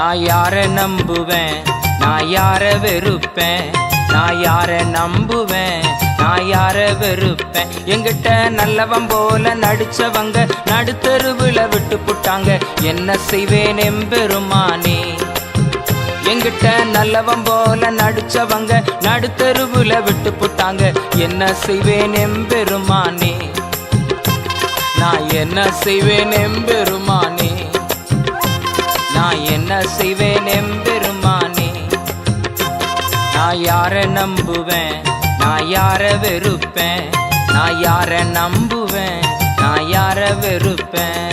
நான் யார நம்புவேன், நான் யார வெறுப்பேன், நான் யார நம்புவேன், நான் யார வெறுப்பேன். எங்கிட்ட நல்லவன் போல நடிச்சவங்க நடுத்தருவுல விட்டு புட்டாங்க, என்ன செய்வேன் எம்பெருமானே. எங்கிட்ட நல்லவன் போல நடிச்சவங்க நடுத்தருவுல விட்டு புட்டாங்க, என்ன செய்வேன் எம்பெருமானே. நான் என்ன செய்வேன் எம்பெருமானே, நான் என்ன செய்வேன் எம்பெருமானே. நான் யார நம்புவேன், நான் யார வெறுப்பேன், நான் யார நம்புவேன், நான் யார வெறுப்பேன்.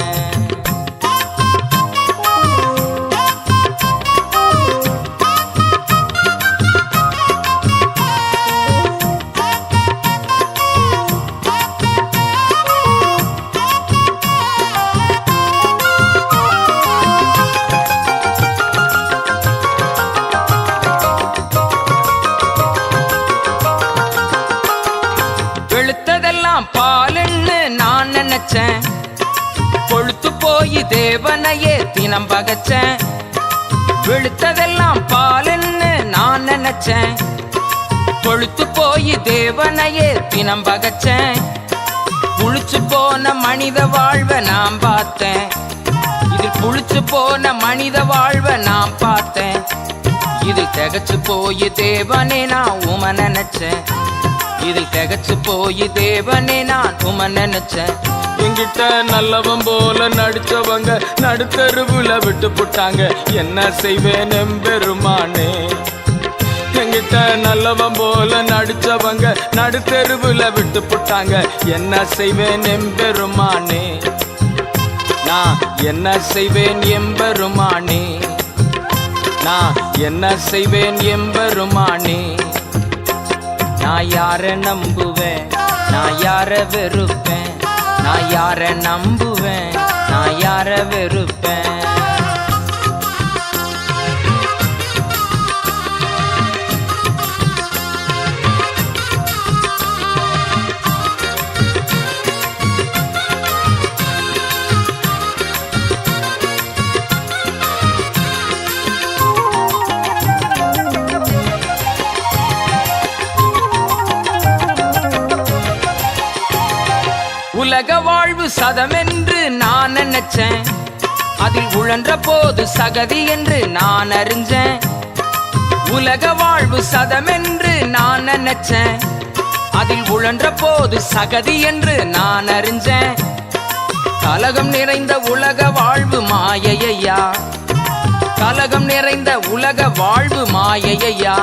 வெளுத்ததெல்லாம் பாலுன்னு நான் நினைச்சேன், கொழுத்து போய் தேவனையே தினம் பகச்சேன். வெளுத்ததெல்லாம் பாலுன்னு நான் நினைச்சேன், கொழுத்து போய் தேவனையே தினம் பகச்சேன். புளிச்சு போன மனித வாழ்வை நான் பார்த்தேன், இதில் புளிச்சு போன மனித வாழ்வை நான் பார்த்தேன். இதில் திகச்சு போய் தேவனே நான் உம நினைச்சேன், இதில் திகச்சு போய் தேவனே நான் உம நினைச்சேன். என்கிட்ட நல்லவன் போல நடிச்சவங்க நடுத்தருவுல விட்டு புட்டாங்க, என்ன செய்வேன் எம்பெருமானே. என்கிட்ட நல்லவன் போல நடிச்சவங்க நடுத்தருவுல விட்டு புட்டாங்க, என்ன செய்வேன் எம்பெருமானே. நான் என்ன செய்வேன் எம்பெருமானே, நான் என்ன செய்வேன் எம்பெருமானே. நான் யார நம்புவேன், நான் யார வெறுப்பேன், நான் யார நம்புவேன், நான் யார வெறுப்பேன். உலக வாழ்வு சதமென்று நான் நினைச்சேன், அதில் உழன்ற போது சகதி என்று நான் அறிஞ்சேன். உலக வாழ்வு சதமென்று நான் நினைச்சேன், அதில் உழன்ற போது சகதி என்று நான் அறிஞ்சேன். கலகம் நிறைந்த உலக வாழ்வு மாயையா, கலகம் நிறைந்த உலக வாழ்வு மாயையா.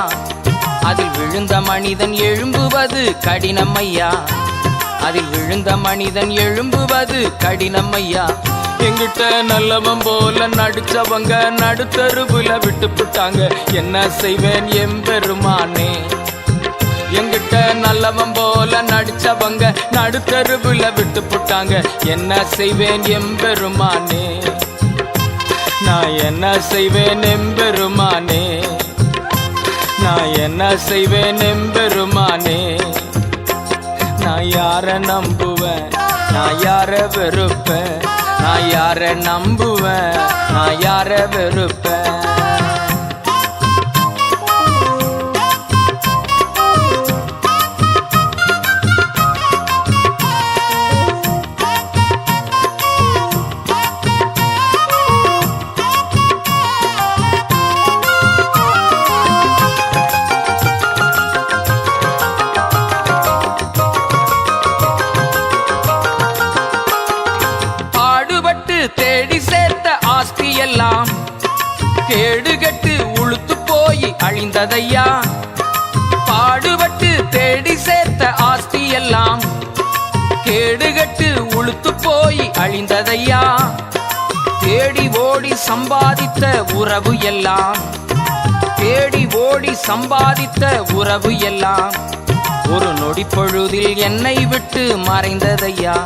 அதில் விழுந்த மனிதன் எழும்புவது கடினம் ஐயா, அதில் விழுந்த மனிதன் எழும்புவது கடினம் ஐயா. எங்கிட்ட நல்லவன் போல நடிச்சவங்க நடுத்தருவுல விட்டு புட்டாங்க, என்ன செய்வேன் எம்பெருமானே. எங்கிட்ட நல்லவன் போல நடிச்சவங்க நடுத்தருவுல விட்டு புட்டாங்க, என்ன செய்வேன் எம்பெருமானே. நான் என்ன செய்வேன் எம்பெருமானே, நான் என்ன செய்வேன் எம்பெருமானே. நான் யார நம்புவேன், நான் யார வெறுப்பேன், நான் யார நம்புவேன், நான் யார வெறுப்பேன். தேடி சேர்த்த ஆஸ்தி எல்லாம் கேடுகட்டு உளுத்து போய் அழிந்ததையா. பாடுபட்டு தேடி சேர்த்த ஆஸ்தி எல்லாம் கேடுகட்டு உளுத்து போய் அழிந்ததையா. தேடி ஓடி சம்பாதித்த உறவு எல்லாம், தேடி ஓடி சம்பாதித்த உறவு எல்லாம் ஒரு நொடி பொழுதில் என்னை விட்டு மறைந்ததையா,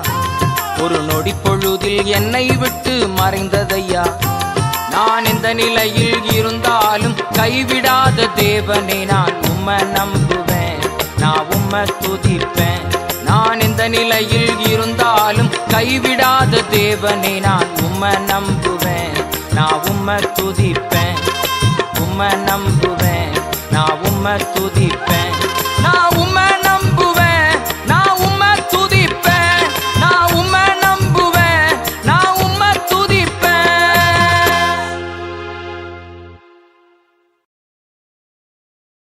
ஒரு நொடி பொழுதில் என்னை விட்டு மறைந்ததையா. நான் இந்த நிலையில் இருந்தாலும் கைவிடாத தேவனே, நான் உம்மை நம்புவேன், நான் உம்மை துதிப்பேன். நான் இந்த நிலையில் இருந்தாலும் கைவிடாத தேவனே, நான் உம்மை நம்புவேன், நான் உம்மை துதிப்பேன், உம்மை நம்புவேன், நான் உம்மை துதிப்பேன்.